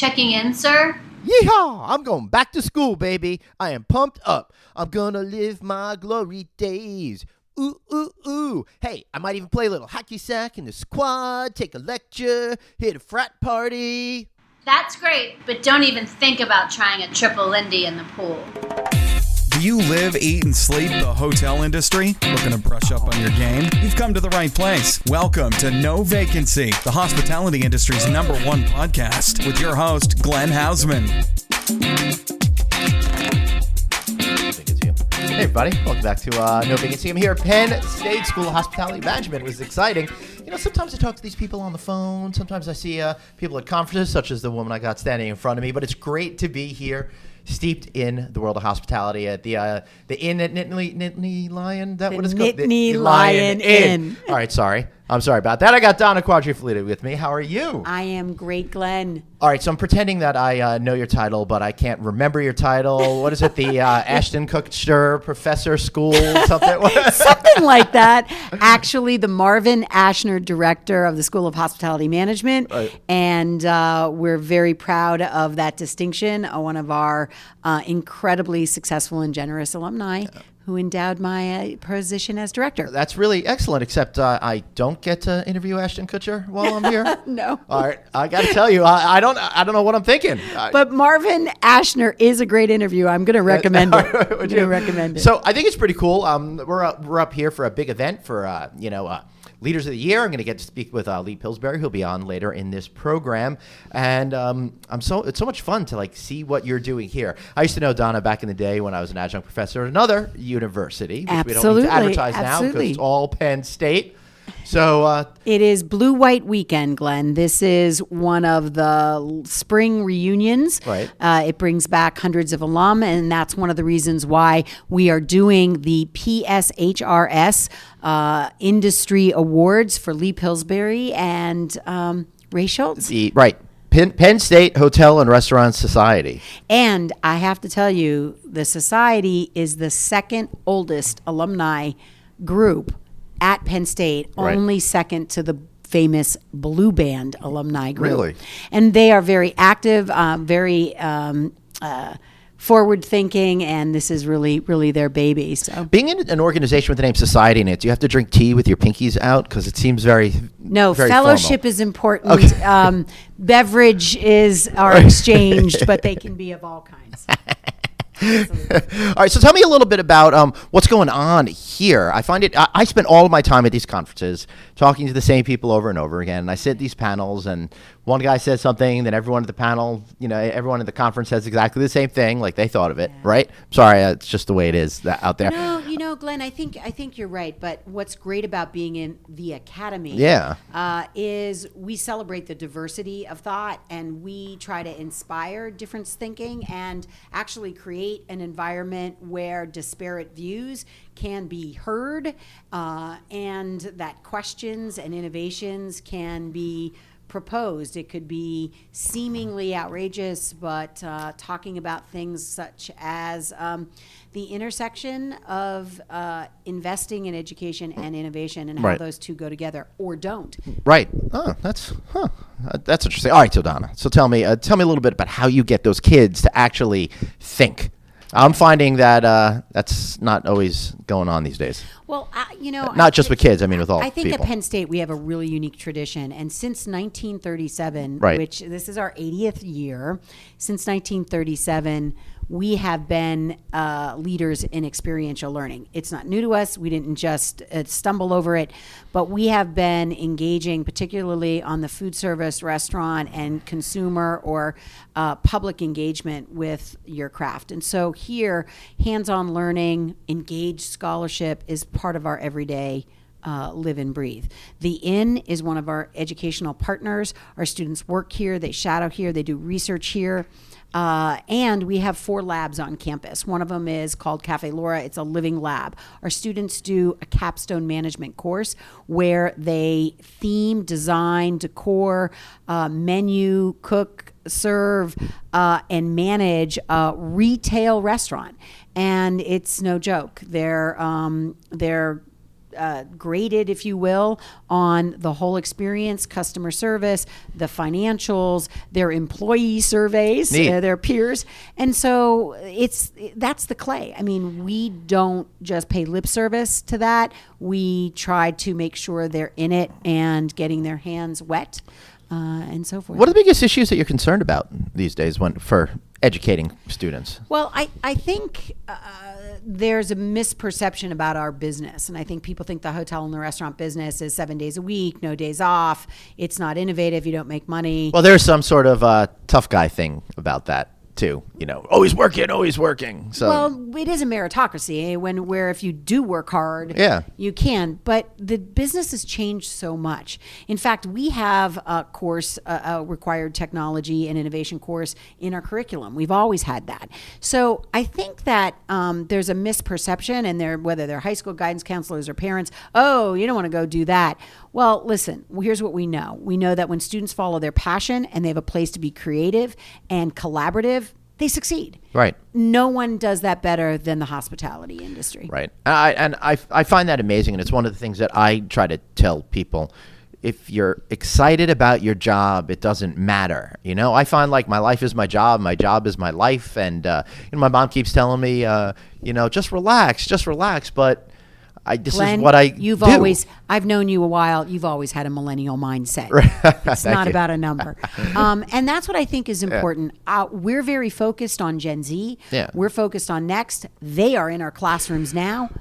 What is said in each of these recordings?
Checking in, sir? Yeehaw! I'm going back to school, baby. I am pumped up. I'm gonna live my glory days. Ooh, ooh, ooh. Hey, I might even play a little hacky sack in the squad, take a lecture, hit a frat party. That's great, but don't even think about trying a triple Lindy in the pool. Do you live, eat, and sleep the hotel industry? Looking to brush up on your game? You've come to the right place. Welcome to No Vacancy, the hospitality industry's #1 podcast, with your host, Glenn Hausman. Hey everybody, welcome back to No Vacancy. I'm here at Penn State School of Hospitality Management. It was exciting. You know, sometimes I talk to these people on the phone. Sometimes I see people at conferences, such as the woman I got standing in front of me. But it's great to be here, steeped in the world of hospitality at the Inn at Nittany Lion. That what it's called? Nittany Lion Inn. All right, sorry. I'm sorry about that. I got Donna Quadri-Felitti with me. How are you? I am great, Glenn. All right, so I'm pretending that I know your title, but I can't remember your title. What is it? The Ashton Kutcher Professor School, something? Something like that. Actually, the Marvin Ashner Director of the School of Hospitality Management. Right. And we're very proud of that distinction. One of our incredibly successful and generous alumni who endowed my position as director. That's really excellent, except I don't get to interview Ashton Kutcher while I'm here. No. All right, I got to tell you, I don't know what I'm thinking. But Marvin Ashner is a great interview. I'm going to recommend it. I'm going to recommend it. So I think it's pretty cool. We're up here for a big event for Leaders of the Year. I'm going to get to speak with Lee Pillsbury, who'll be on later in this program, and it's so much fun to see what you're doing here. I used to know Donna back in the day when I was an adjunct professor at another university, which we don't need to advertise now because it's all Penn State. So it is Blue White Weekend, Glenn. This is one of the spring reunions. Right. It brings back hundreds of alum, and that's one of the reasons why we are doing the PSHRS Industry Awards for Lee Pillsbury and Ray Schultz. Right. Penn State Hotel and Restaurant Society. And I have to tell you, the society is the second oldest alumni group at Penn State, right. Only second to the famous Blue Band alumni group. Really? And they are very active, very forward-thinking, and this is really, really their baby. So, being in an organization with the name Society in it, do you have to drink tea with your pinkies out? Because it seems very fellowship formal. is important. Okay. Beverages are exchanged, but they can be of all kinds. All right, so tell me a little bit about what's going on here. I find I spend all of my time at these conferences talking to the same people over and over again. And I sit at these panels, and one guy says something, then everyone at the panel, everyone at the conference says exactly the same thing, like they thought of it, right? Sorry, it's just the way it is out there. No, Glenn, I think you're right. But what's great about being in the academy, is we celebrate the diversity of thought, and we try to inspire different thinking and actually create an environment where disparate views can be heard, and that questions and innovations can be proposed. It could be seemingly outrageous, but talking about things such as the intersection of investing in education and innovation, and how those two go together or don't. Right. Oh, that's interesting. All right, so Donna, tell me a little bit about how you get those kids to actually think. I'm finding that that's not always going on these days. Well, not just with kids. I mean, with all people. I think at Penn State we have a really unique tradition, and since 1937, which this is our 80th year, since 1937, we have been leaders in experiential learning. It's not new to us. We didn't just stumble over it, but we have been engaging, particularly on the food service, restaurant, and consumer or public engagement with your craft. And so here, hands-on learning, engaged scholarship is part of our everyday live and breathe. The Inn is one of our educational partners. Our students work here, they shadow here, they do research here. And we have 4 labs on campus. One of them is called Cafe Laura. It's a living lab. Our students do a capstone management course where they theme, design, decor, menu, cook, serve, and manage a retail restaurant. And it's no joke. They're graded, if you will, on the whole experience, customer service, the financials, their employee surveys, their peers. And so that's the clay. I mean, we don't just pay lip service to that. We try to make sure they're in it and getting their hands wet and so forth. What are the biggest issues that you're concerned about these days for educating students? Well, I think there's a misperception about our business. And I think people think the hotel and the restaurant business is 7 days a week, no days off. It's not innovative. You don't make money. Well, there's some sort of tough guy thing about that too. Always working. So, well, it is a meritocracy where if you do work hard, you can. But the business has changed so much. In fact, we have a course, a required technology and innovation course in our curriculum. We've always had that. So I think that there's a misperception, and whether they're high school guidance counselors or parents, oh, you don't want to go do that. Well, listen, here's what we know. We know that when students follow their passion and they have a place to be creative and collaborative, they succeed. Right. No one does that better than the hospitality industry. Right. I find that amazing, and it's one of the things that I try to tell people. If you're excited about your job, it doesn't matter. I find like my life is my job is my life, and my mom keeps telling me, just relax, but Glenn, is what I do. I've known you a while. You've always had a millennial mindset. It's not about a number. And that's what I think is important. We're very focused on Gen Z. Yeah. We're focused on next. They are in our classrooms now.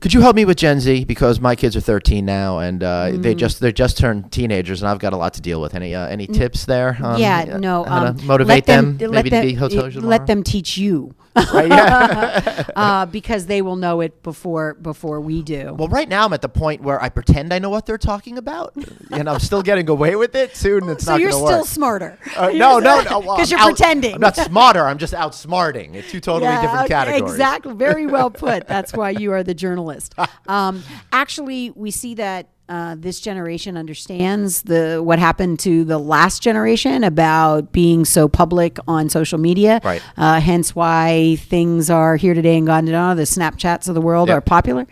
Could you help me with Gen Z, because my kids are 13 now, and they just turned teenagers, and I've got a lot to deal with. Any tips there? On, how to motivate them maybe to be hoteliers tomorrow? Let them teach you. Right, yeah. Because they will know it before we do. Well, right now I'm at the point where I pretend I know what they're talking about, and I'm still getting away with it. Soon it's not going to work. So you're still smarter. No. Because you're pretending. I'm not smarter. I'm just outsmarting. It's two totally different categories. Exactly. Very well put. That's why you are the journalist. Actually, we see that this generation understands what happened to the last generation about being so public on social media. Right. Hence why things are here today and gone tomorrow. The Snapchats of the world are popular.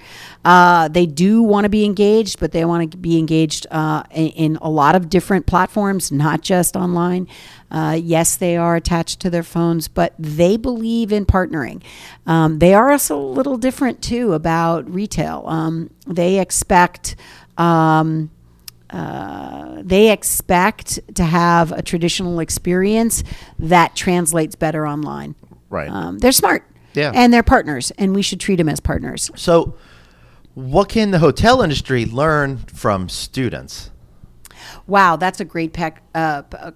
They do want to be engaged, but they want to be engaged in a lot of different platforms, not just online. Yes, they are attached to their phones, but they believe in partnering. They are also a little different too about retail. They expect to have a traditional experience that translates better online. Right. They're smart. Yeah. And they're partners, and we should treat them as partners. So what can the hotel industry learn from students? Wow, that's a great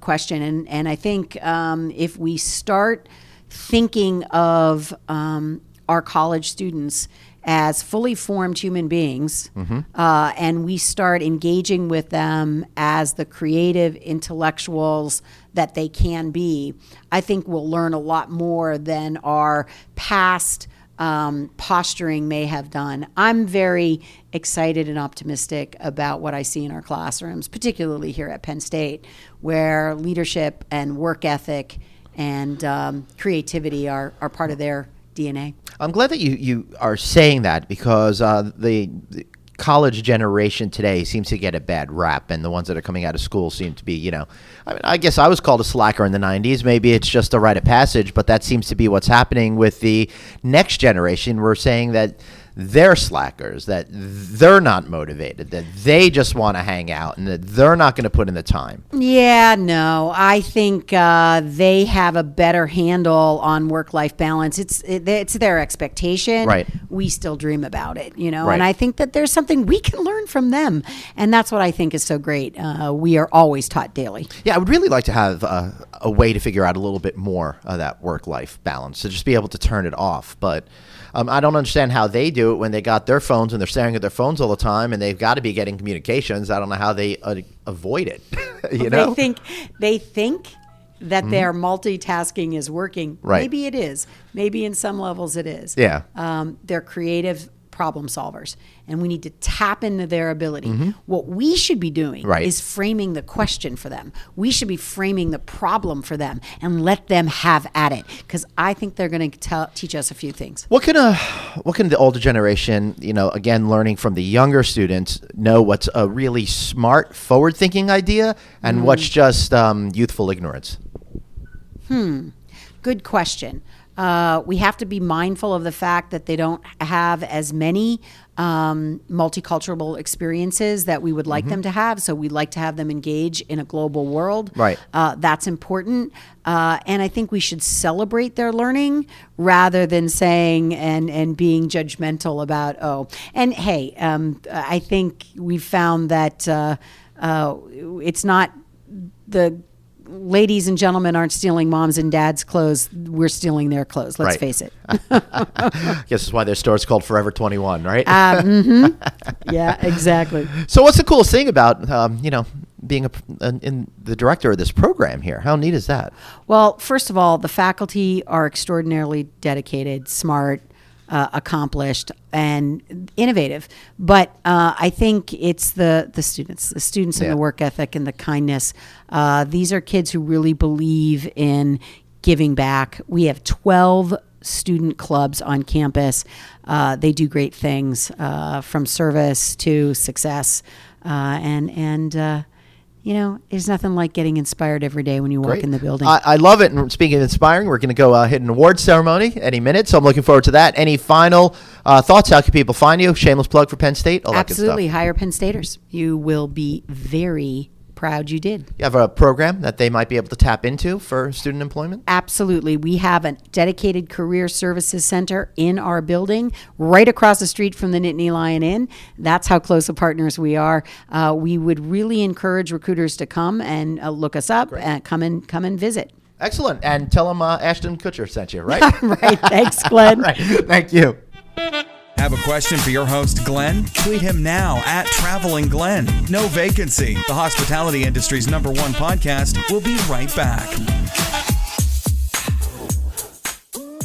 question. And I think if we start thinking of our college students as fully formed human beings, and we start engaging with them as the creative intellectuals that they can be, I think we'll learn a lot more than our past posturing may have done. I'm very excited and optimistic about what I see in our classrooms, particularly here at Penn State, where leadership and work ethic and creativity are part of their DNA. I'm glad that you are saying that, because the college generation today seems to get a bad rap, and the ones that are coming out of school seem to be, I guess I was called a slacker in the 90s. Maybe it's just a rite of passage, but that seems to be what's happening with the next generation. We're saying that they're slackers, that they're not motivated, that they just want to hang out, and that they're not going to put in the time. Yeah, no, I think they have a better handle on work-life balance. It's their expectation. Right. We still dream about it, Right. and I think that there's something we can learn from them, and that's what I think is so great. We are always taught daily. Yeah, I would really like to have a way to figure out a little bit more of that work-life balance, to just be able to turn it off, but I don't understand how they do it when they got their phones and they're staring at their phones all the time, and they've got to be getting communications. I don't know how they avoid it. They think that their multitasking is working. Right. Maybe it is. Maybe in some levels it is. Yeah. They're creative problem solvers, and we need to tap into their ability. What we should be doing is framing the question for them. We should be framing the problem for them and let them have at it, because I think they're going to teach us a few things. What can the older generation, again, learning from the younger students, know what's a really smart, forward-thinking idea and what's just youthful ignorance? Good question. We have to be mindful of the fact that they don't have as many multicultural experiences that we would like them to have. So we'd like to have them engage in a global world. Right. That's important. And I think we should celebrate their learning rather than saying and being judgmental about, and hey, I think we've found that it's not the ladies and gentlemen aren't stealing moms and dads' clothes. We're stealing their clothes. Let's face it. I guess that's why their store's called Forever 21, right? Yeah, exactly. So what's the coolest thing about, being in the director of this program here? How neat is that? Well, first of all, the faculty are extraordinarily dedicated, smart, accomplished, and innovative. But I think it's the students and the work ethic and the kindness. These are kids who really believe in giving back. We have 12 student clubs on campus. They do great things, from service to success. There's nothing like getting inspired every day when you walk in the building. I love it. And speaking of inspiring, we're going to go hit an awards ceremony any minute. So I'm looking forward to that. Any final thoughts? How can people find you? Shameless plug for Penn State. All Absolutely. That good stuff. Hire Penn Staters. You will be very proud you did. You have a program that they might be able to tap into for student employment? Absolutely. We have a dedicated career services center in our building right across the street from the Nittany Lion Inn. That's how close of partners we are. We would really encourage recruiters to come and look us up and come and visit. Excellent. And tell them Ashton Kutcher sent you, right? Right. Thanks, Glenn. Right. Thank you. Have a question for your host, Glenn? Tweet him now at Traveling Glenn. No Vacancy, the hospitality industry's #1 podcast. We'll be right back.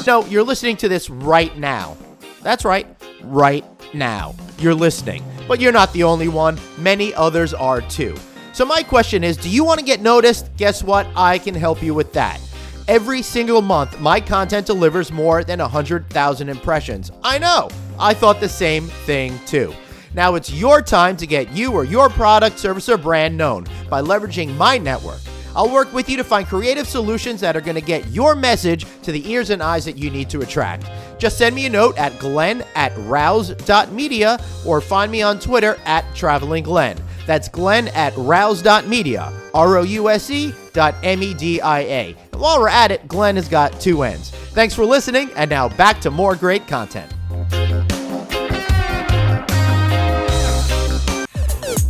So you're listening to this right now. That's right. Right now. You're listening. But you're not the only one. Many others are too. So my question is, do you want to get noticed? Guess what? I can help you with that. Every single month, my content delivers more than 100,000 impressions. I know. I thought the same thing too. Now it's your time to get you or your product, service, or brand known by leveraging my network. I'll work with you to find creative solutions that are going to get your message to the ears and eyes that you need to attract. Just send me a note at glenn@rouse.media or find me on Twitter @travelingglenn. That's glenn@rouse.media, ROUSE.MEDIA. And while we're at it, Glenn has got 2 N's. Thanks for listening, and now back to more great content.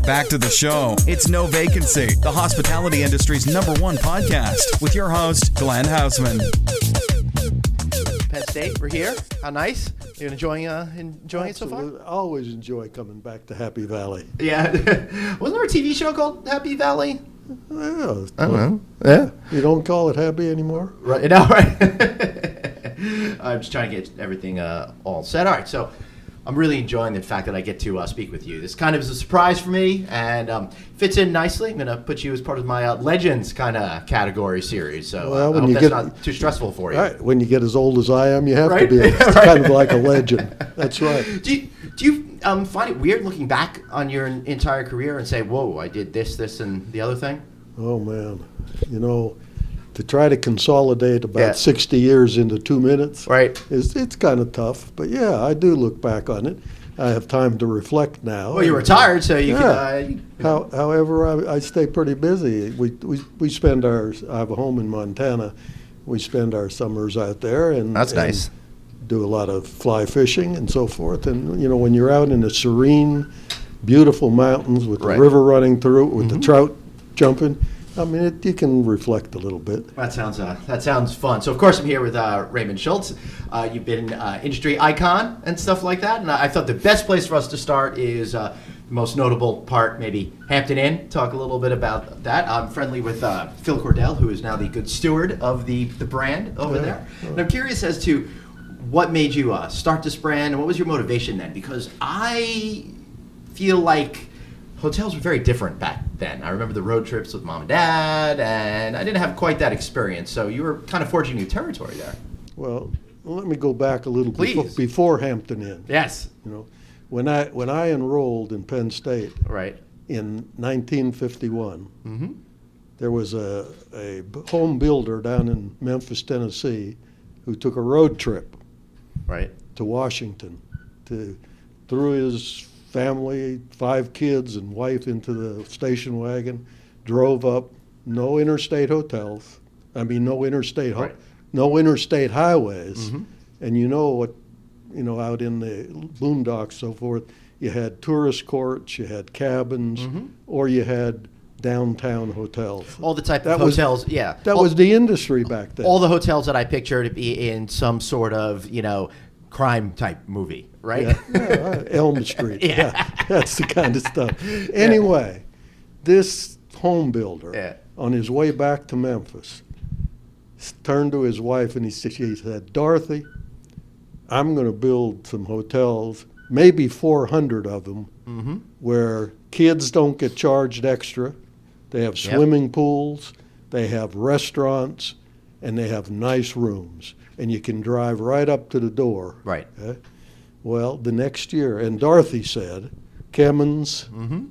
Back to the show. It's No Vacancy, the hospitality industry's #1 podcast with your host, Glenn Hausman. Penn State, we're here. How nice. You're enjoying it so far? I always enjoy coming back to Happy Valley. Yeah. Wasn't there a TV show called Happy Valley? Yeah. I don't know. Yeah. You don't call it happy anymore? Right. No, right. I'm just trying to get everything all set. All right. So I'm really enjoying the fact that I get to speak with you. This kind of is a surprise for me and fits in nicely. I'm going to put you as part of my Legends kind of category series. So I hope that's not too stressful for you. Right. When you get as old as I am, you have right? to be. It's right. kind of like a legend. That's right. Do you find it weird looking back on your entire career and say, whoa, I did this, and the other thing? Oh, man. To try to consolidate about 60 years into 2 minutes, right? It's kind of tough. But, yeah, I do look back on it. I have time to reflect now. Well, you're retired, so you can... However, I stay pretty busy. We spend I have a home in Montana. We spend our summers out there. And that's nice. Do a lot of fly fishing and so forth. And, when you're out in the serene, beautiful mountains with the river running through it, with the trout jumping, you can reflect a little bit. That sounds fun. So, of course, I'm here with Raymond Schultz. You've been industry icon and stuff like that. And I thought the best place for us to start is the most notable part, maybe Hampton Inn. Talk a little bit about that. I'm friendly with Phil Cordell, who is now the good steward of the brand over there. And I'm curious as to what made you start this brand, and what was your motivation then? Because I feel like hotels were very different back then. I remember the road trips with mom and dad, and I didn't have quite that experience. So you were kind of forging new territory there. Well, let me go back a little Please. before Hampton Inn. Yes. You know, when I enrolled in Penn State Right. in 1951, Mm-hmm. there was a home builder down in Memphis, Tennessee, who took a road trip Right. to Washington, threw his family, 5 kids and wife into the station wagon, drove up, no interstate hotels. I mean, no interstate Right. no interstate highways. Mhm. And you know what, out in the boondocks, so forth, you had tourist courts, you had cabins, Mhm. or you had downtown hotels. All the type That of was- hotels, yeah. That all, was the industry back then. all the hotels that I picture to be in some sort of, crime type movie, right? Yeah, Elm Street. Yeah. Yeah, that's the kind of stuff. Anyway, this home builder, Yeah. on his way back to Memphis, turned to his wife and he said, Dorothy, I'm going to build some hotels, maybe 400 of them, Mm-hmm. where kids don't get charged extra. They have Yep. swimming pools, they have restaurants, and they have nice rooms. And you can drive right up to the door. Right. Okay? Well, the next year, and Dorothy said, Kemmons, Mm-hmm.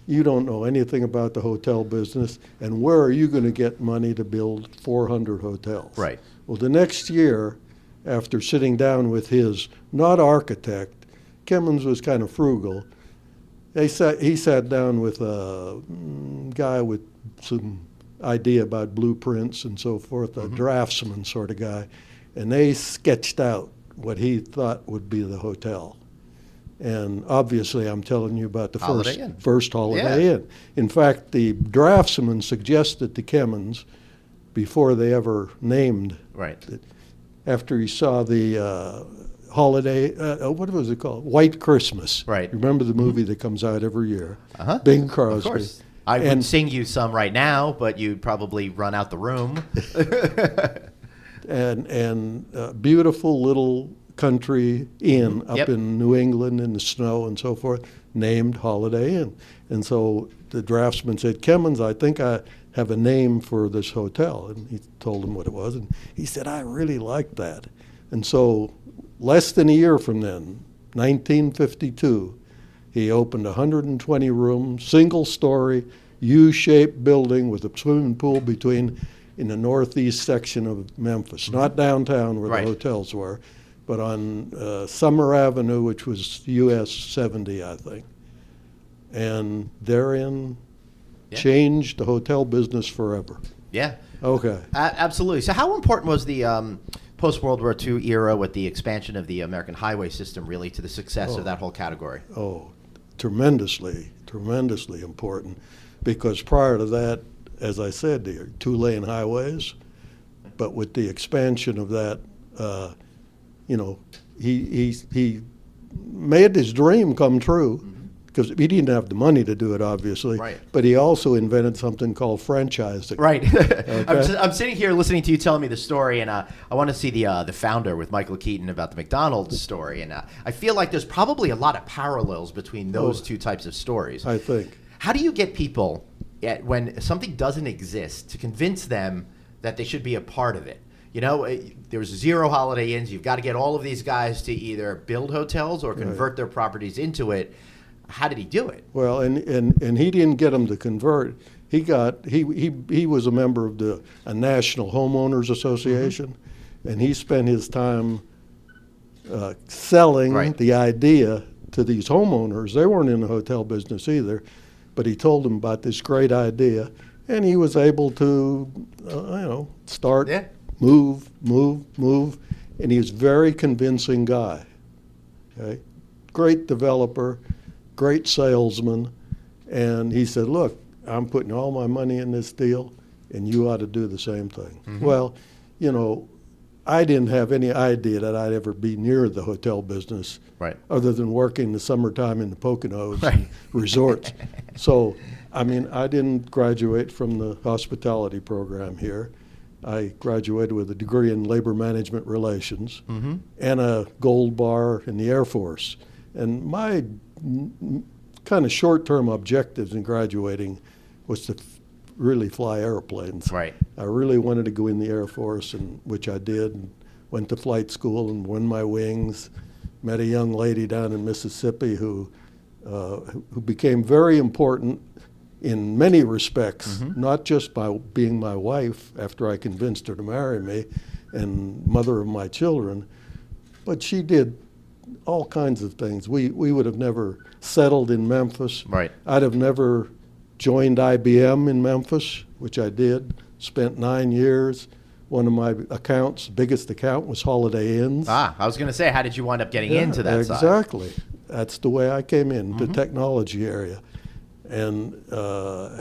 you don't know anything about the hotel business, and where are you going to get money to build 400 hotels? Right. Well, the next year, after sitting down with his, not architect, Kemmons was kind of frugal, he sat down with a guy with some idea about blueprints and so forth, a draftsman sort of guy, and they sketched out what he thought would be the hotel. And obviously, I'm telling you about the Holiday Inn. first Holiday Inn. In fact, the draftsman suggested to Kemmons, before they ever named Right. it, after he saw the Holiday, what was it called? White Christmas. Right. Remember the movie that comes out every year? Uh-huh. Bing Crosby. Of course. I would And- sing you some right now, but you'd probably run out the room. and beautiful little country inn up Yep. in New England in the snow and so forth, named Holiday Inn. And so the draftsman said, Kemmons, I think I have a name for this hotel. And he told him what it was. And he said, I really like that. And so less than a year from then, 1952, he opened a 120-room, single-story, U-shaped building with a swimming pool in the northeast section of Memphis, not downtown where Right. the hotels were, but on Summer Avenue, which was US 70, I think. And therein Yeah. changed the hotel business forever. Yeah. Okay. Absolutely. So how important was the post-World War II era with the expansion of the American highway system really to the success of that whole category? Oh, tremendously, tremendously important. Because prior to that, as I said, there are 2-lane highways. But with the expansion of that, he made his dream come true. Because he didn't have the money to do it, obviously. Right. But he also invented something called franchising. Right. Okay. I'm sitting here listening to you telling me the story, and I want to see the founder with Michael Keaton about the McDonald's story. And I feel like there's probably a lot of parallels between those two types of stories. I think. How do you get people, when something doesn't exist, to convince them that they should be a part of it? There's 0 Holiday Inns. You've got to get all of these guys to either build hotels or convert their properties into it. How did he do it? Well, and he didn't get them to convert. He was a member of a National Homeowners Association, and he spent his time selling Right. the idea to these homeowners. They weren't in the hotel business either, but he told them about this great idea, and he was able to, start, Yeah. move, and he was a very convincing guy. Okay, great developer. Great salesman, and he said, look, I'm putting all my money in this deal, and you ought to do the same thing. Mm-hmm. Well, I didn't have any idea that I'd ever be near the hotel business, Right. other than working the summertime in the Poconos Right. resorts. So, I didn't graduate from the hospitality program here, I graduated with a degree in labor management relations and a gold bar in the Air Force. And my kind of short-term objectives in graduating was to really fly airplanes. Right. I really wanted to go in the Air Force, and which I did. And went to flight school and won my wings. Met a young lady down in Mississippi who became very important in many respects, not just by being my wife after I convinced her to marry me and mother of my children, but she did all kinds of things. We would have never settled in Memphis. Right. I'd have never joined IBM in Memphis, which I did, spent 9 years. One of my accounts, biggest account, was Holiday Inns. I was going to say, how did you wind up getting into that side? Exactly. That's the way I came in, the technology area. And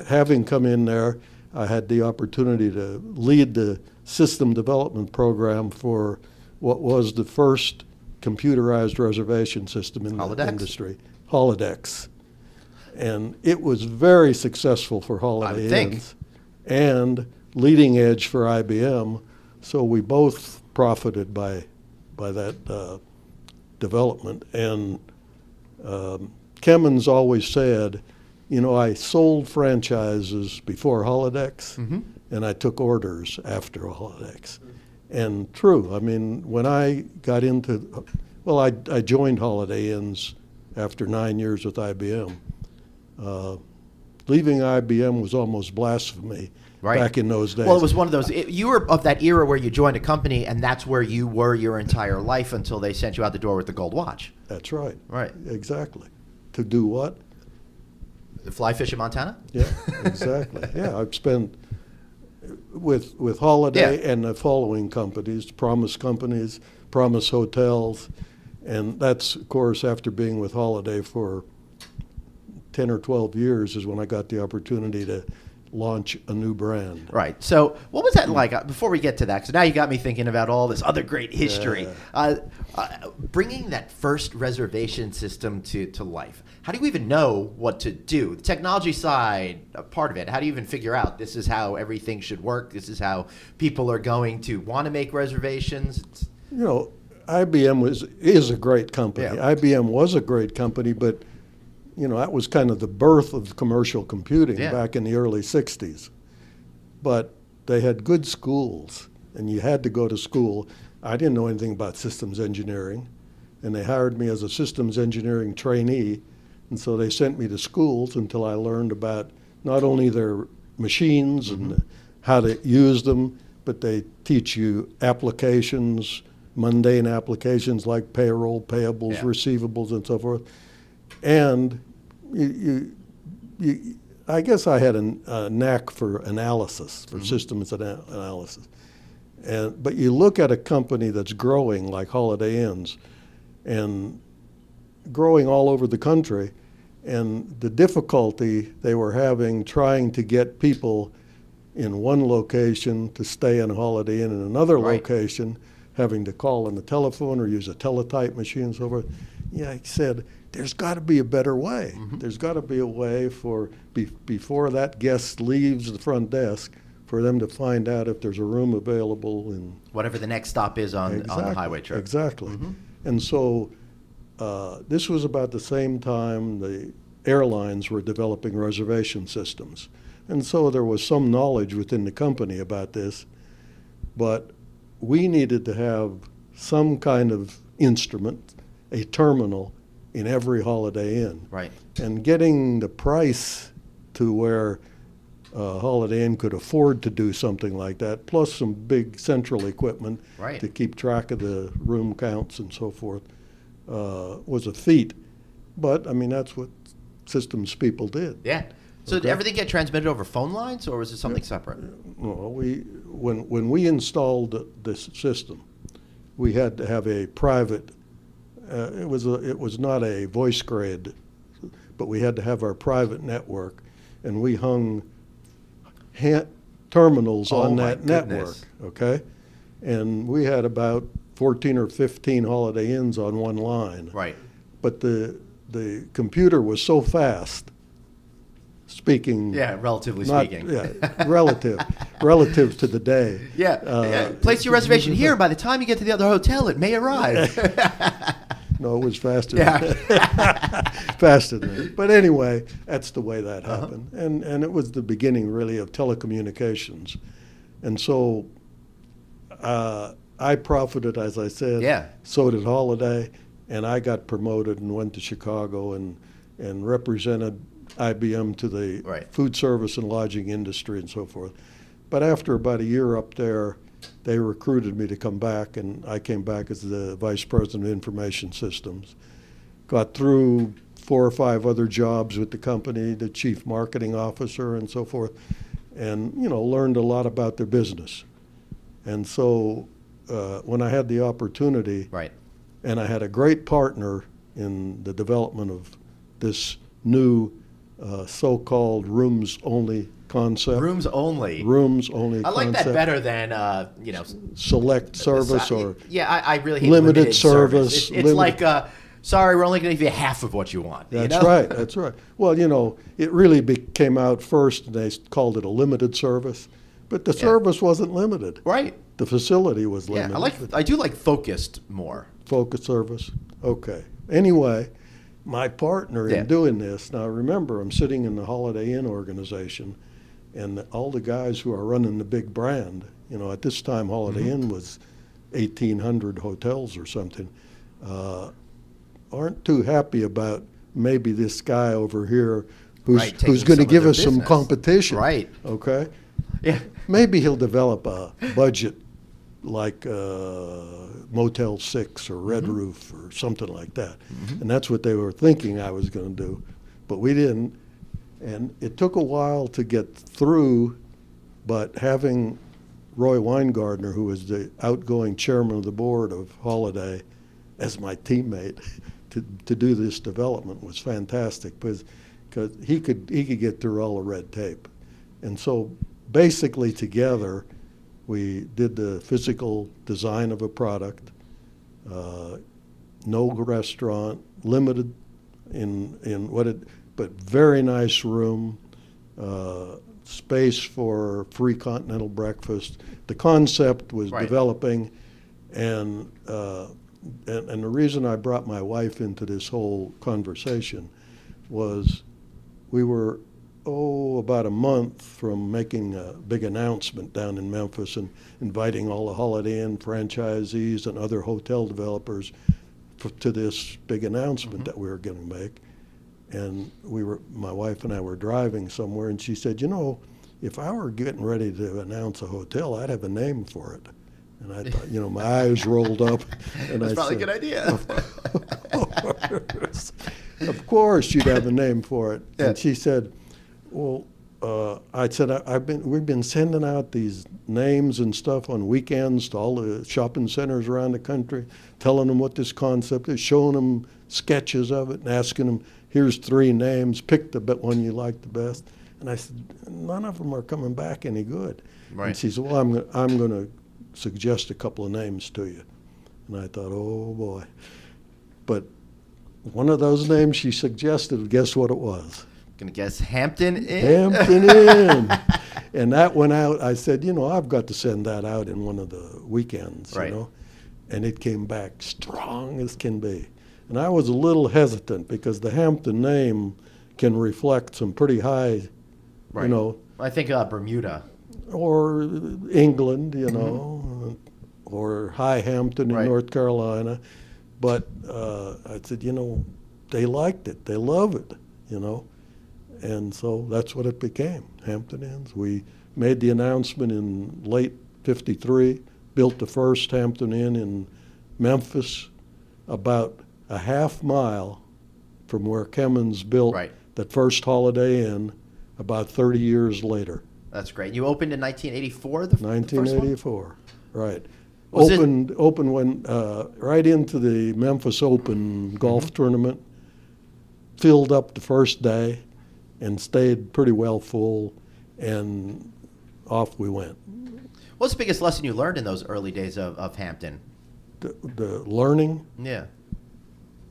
having come in there, I had the opportunity to lead the system development program for what was the first computerized reservation system in the industry, Holodex. And it was very successful for Holiday Inns and leading edge for IBM. So we both profited by that development. And Kemmons always said, you know, I sold franchises before Holodex, and I took orders after Holodex. And true, I mean, when I got into, well, I joined Holiday Inns after 9 years with IBM. Leaving IBM was almost blasphemy back in those days. Well, it was one of those, you were of that era where you joined a company and that's where you were your entire life until they sent you out the door with the gold watch. That's right. Right. Exactly. To do what? Fly fish in Montana? Yeah, exactly. Yeah, I've spent with Holiday and the following companies, Promus companies, Promus hotels, and that's, of course, after being with Holiday for 10 or 12 years is when I got the opportunity to launch a new brand. Right. So what was that like? Before we get to that, because now you got me thinking about all this other great history. Bringing that first reservation system to life. How do you even know what to do? The technology side, part of it, how do you even figure out this is how everything should work? This is how people are going to want to make reservations? You know, IBM is a great company. Yeah. IBM was a great company, but you know, that was kind of the birth of commercial computing back in the early 60s. But they had good schools, and you had to go to school. I didn't know anything about systems engineering, and they hired me as a systems engineering trainee, and so they sent me to schools until I learned about not only their machines and how to use them, but they teach you applications, mundane applications like payroll, payables, receivables, and so forth. And I guess I had a knack for analysis, for systems analysis. But you look at a company that's growing like Holiday Inns and growing all over the country, and the difficulty they were having trying to get people in one location to stay in a Holiday Inn in another location, having to call on the telephone or use a teletype machine and so forth. Yeah, I said, there's got to be a better way. There's got to be a way for, before that guest leaves the front desk, for them to find out if there's a room available in whatever the next stop is on the highway trip. Exactly. And so this was about the same time the airlines were developing reservation systems. And so there was some knowledge within the company about this, but we needed to have some kind of instrument, a terminal, in every Holiday Inn. Right. And getting the price to where Holiday Inn could afford to do something like that, plus some big central equipment to keep track of the room counts and so forth, was a feat. But, I mean, that's what systems people did. Yeah. So did everything get transmitted over phone lines, or was it something separate? No, when we installed this system, we had to have a private. It was not a voice grid, but we had to have our private network, and we hung terminals on that network. Okay, and we had about 14 or 15 Holiday Inns on one line. Right. But the computer was so fast speaking. Yeah, relatively not, speaking. Yeah, relative to the day. Yeah. Place your reservation here. By the time you get to the other hotel, it may arrive. No, it was faster. Yeah. Faster than that. But anyway, that's the way that happened. And it was the beginning, really, of telecommunications. And so I profited, as I said. Yeah. So did Holiday. And I got promoted and went to Chicago and represented IBM to the food service and lodging industry and so forth. But after about a year up there, they recruited me to come back, and I came back as the Vice President of Information Systems. Got through 4 or 5 other jobs with the company, the Chief Marketing Officer and so forth, and, learned a lot about their business. And so when I had the opportunity, and I had a great partner in the development of this new so-called rooms-only concept. Rooms only. Rooms only. I like that better than select service or I really hate limited service. It's like sorry, we're only going to give you half of what you want. That's right. That's right. Well, it really came out first, and they called it a limited service, but the service wasn't limited. Right. The facility was limited. Yeah, I do like focused more. Focused service. Okay. Anyway, my partner in doing this. Now remember, I'm sitting in the Holiday Inn organization. And all the guys who are running the big brand, at this time Holiday Inn was 1,800 hotels or something, aren't too happy about maybe this guy over here who's going to give us some competition. Right. Okay? Yeah. Maybe he'll develop a budget like Motel 6 or Red Roof or something like that. And that's what they were thinking I was going to do. But we didn't. And it took a while to get through, but having Roy Weingartner, who was the outgoing chairman of the board of Holiday, as my teammate to do this development was fantastic because he could get through all the red tape. And so basically together we did the physical design of a product, no restaurant, limited in what it, but very nice room, space for free continental breakfast. The concept was developing, and the reason I brought my wife into this whole conversation was we were, about a month from making a big announcement down in Memphis and inviting all the Holiday Inn franchisees and other hotel developers to this big announcement that we were going to make. And my wife and I were driving somewhere, and she said, if I were getting ready to announce a hotel, I'd have a name for it. And I thought, my eyes rolled up. And That's I probably said, a good idea. Of course you'd have a name for it. Yeah. And she said, well, I said, we've been sending out these names and stuff on weekends to all the shopping centers around the country, telling them what this concept is, showing them sketches of it and asking them, here's 3 names, pick the one you like the best. And I said, none of them are coming back any good. Right. And she said, well, I'm going to suggest a couple of names to you. And I thought, oh boy. But one of those names she suggested, guess what it was? Gonna guess Hampton Inn? Hampton Inn. And that went out. I said, I've got to send that out in one of the weekends, And it came back strong as can be. And I was a little hesitant because the Hampton name can reflect some pretty high, I think Bermuda. Or England, or High Hampton in North Carolina. But I said, they liked it. They love it, And so that's what it became, Hampton Inns. We made the announcement in late '53, built the first Hampton Inn in Memphis, about a half mile from where Kemmons built that first Holiday Inn about 30 years later. That's great. You opened in 1984, 1984, right. Was opened when right into the Memphis Open golf tournament, filled up the first day and stayed pretty well full, and off we went. What's the biggest lesson you learned in those early days of Hampton? The learning? Yeah.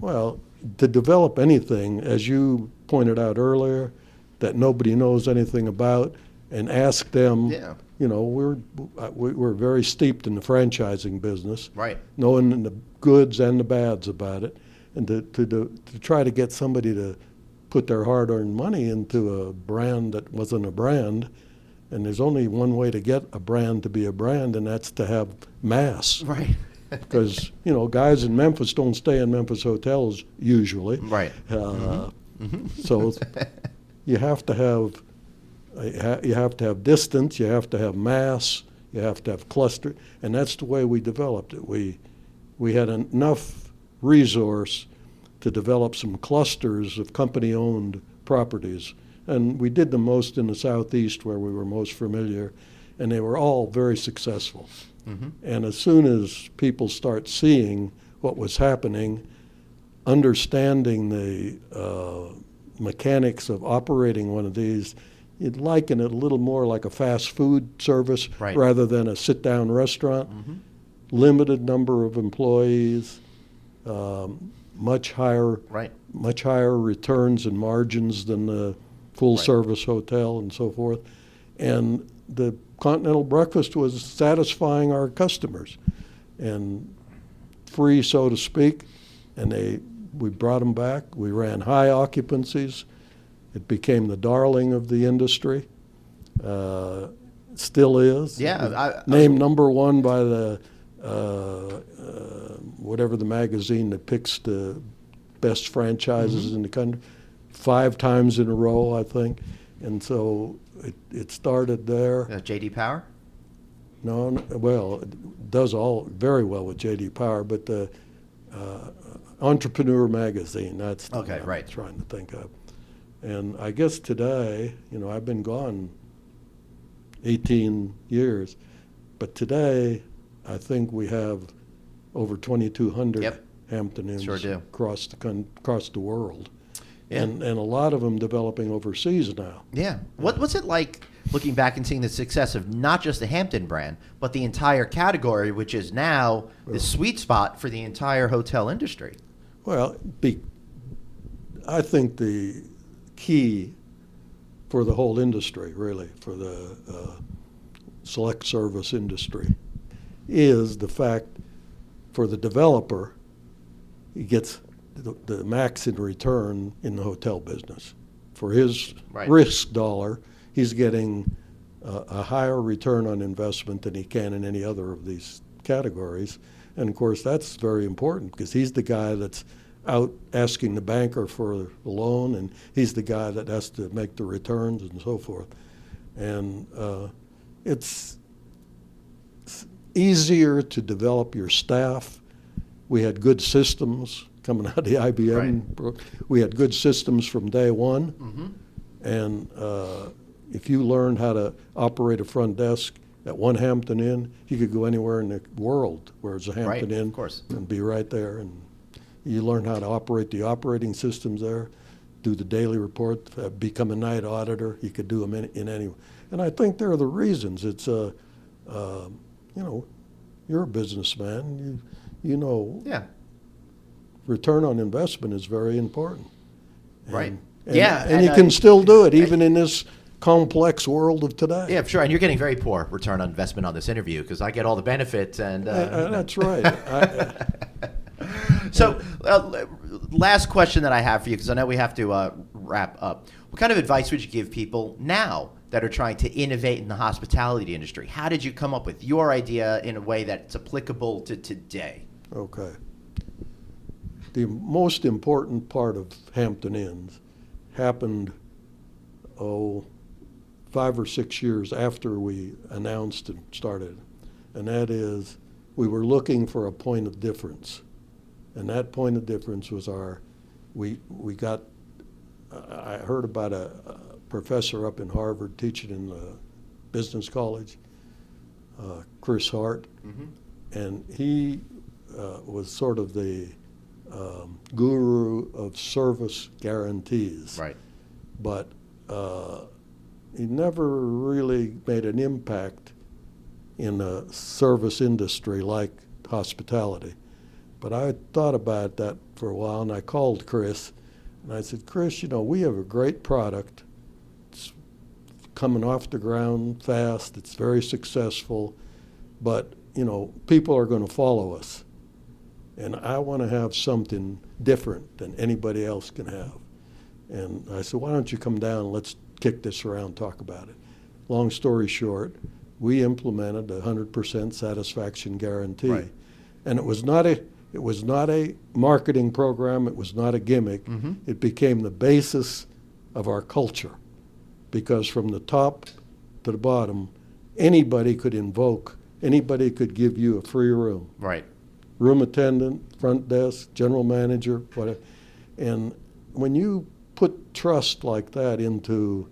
Well, to develop anything, as you pointed out earlier, that nobody knows anything about and ask them. Yeah. You know, we're very steeped in the franchising business, Right. knowing the goods and the bads about it, and to try to get somebody to put their hard-earned money into a brand that wasn't a brand. And there's only one way to get a brand to be a brand, and that's to have mass. Right. Because, you know, guys in Memphis don't stay in Memphis hotels usually. Right. So you have to have distance, you have to have mass, you have to have cluster, and that's the way we developed it. We had enough resource to develop some clusters of company-owned properties, and we did the most in the Southeast where we were most familiar, and they were all very successful. And as soon as people start seeing what was happening, understanding the mechanics of operating one of these, you'd liken it a little more like a fast food service rather than a sit-down restaurant. Limited number of employees, much higher returns and margins than the full-service hotel and so forth. And the continental breakfast was satisfying our customers and free, so to speak. And we brought them back. We ran high occupancies. It became the darling of the industry. Still is. Yeah. Named number one by the whatever the magazine that picks the best franchises in the country, 5 times in a row, I think. And so it started there. J.D. Power? No, well, it does all very well with J.D. Power, but the Entrepreneur magazine, that's the one I'm trying to think of. And I guess today, you know, I've been gone 18 years, but today I think we have over 2,200 Hampton Inns across the world. Yeah. And a lot of them developing overseas now. Yeah. What's it like looking back and seeing the success of not just the Hampton brand, but the entire category, which is now the sweet spot for the entire hotel industry? Well, I think the key for the whole industry, really, for the select service industry, is the fact for the developer, he gets the max in return in the hotel business. For his risk dollar, he's getting a higher return on investment than he can in any other of these categories. And of course, that's very important because he's the guy that's out asking the banker for a loan, and he's the guy that has to make the returns and so forth. And it's easier to develop your staff. We had good systems coming out of the IBM. We had good systems from day one. And if you learned how to operate a front desk at one Hampton Inn, you could go anywhere in the world where there's a Hampton Inn and be right there. And you learn how to operate the operating systems there, do the daily report, become a night auditor. You could do them in any. And I think there are the reasons. It's you know, you're a businessman. You know. Yeah. Return on investment is very important. And you can still do it even in this complex world of today. Yeah, sure. And you're getting very poor return on investment on this interview because I get all the benefits. And that's right. So, last question that I have for you, because I know we have to wrap up. What kind of advice would you give people now that are trying to innovate in the hospitality industry? How did you come up with your idea in a way that's applicable to today? Okay. The most important part of Hampton Inns happened, 5 or 6 years after we announced and started. And that is, we were looking for a point of difference. And that point of difference was I heard about a professor up in Harvard teaching in the business college, Chris Hart. And he was sort of the guru of service guarantees. But he never really made an impact in a service industry like hospitality. But I thought about that for a while, and I called Chris, and I said, Chris, you know, we have a great product, coming off the ground fast. It's very successful. But, people are going to follow us. And I want to have something different than anybody else can have. And I said, why don't you come down and let's kick this around, talk about it. Long story short, we implemented a 100% satisfaction guarantee. Right. And it was not a marketing program. It was not a gimmick. Mm-hmm. It became the basis of our culture, because from the top to the bottom, anybody could give you a free room. Right. Room attendant, front desk, general manager, whatever. And when you put trust like that into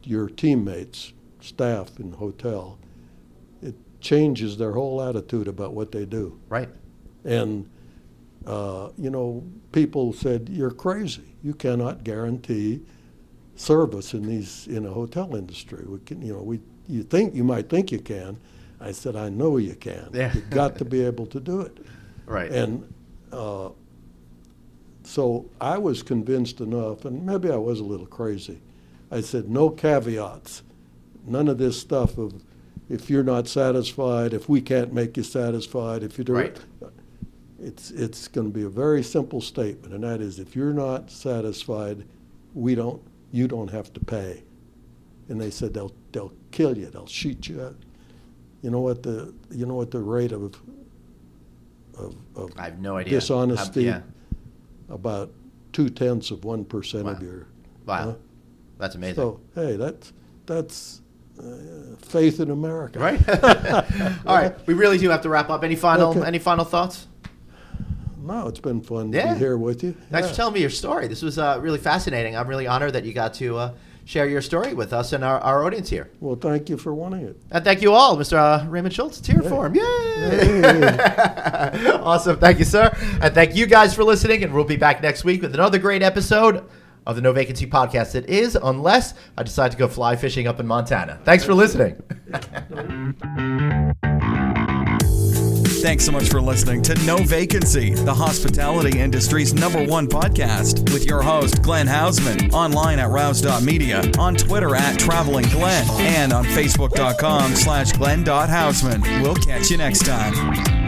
your teammates, staff in the hotel, it changes their whole attitude about what they do. Right. And, people said, you're crazy. You cannot guarantee service in a hotel industry. We can, you might think you can. I said, I know you can. Yeah. You've got to be able to do it. Right. And so I was convinced enough, and maybe I was a little crazy. I said, no caveats. None of this stuff of if you're not satisfied, if we can't make you satisfied, if you do Right. It's going to be a very simple statement, and that is, if you're not satisfied, you don't have to pay. And they said they'll kill you, they'll shoot you. You know what the rate of I have no idea. dishonesty? About 0.2% Wow. of your. Wow. That's amazing. So hey, that's faith in America. Right. All right. We really do have to wrap up. Any final thoughts? No, it's been fun Yeah. to be here with you. Thanks for telling me your story. This was really fascinating. I'm really honored that you got to share your story with us and our audience here. Well, thank you for wanting it. And thank you all, Mr. Raymond Schultz. It's here for him. Yay! Awesome. Thank you, sir. And thank you guys for listening. And we'll be back next week with another great episode of the No Vacancy Podcast. It is, unless I decide to go fly fishing up in Montana. Thanks for listening. Thanks so much for listening to No Vacancy, the hospitality industry's #1 podcast, with your host, Glenn Hausman, online at rouse.media, on Twitter at Traveling Glenn, and on Facebook.com/Glenn.Hausman. We'll catch you next time.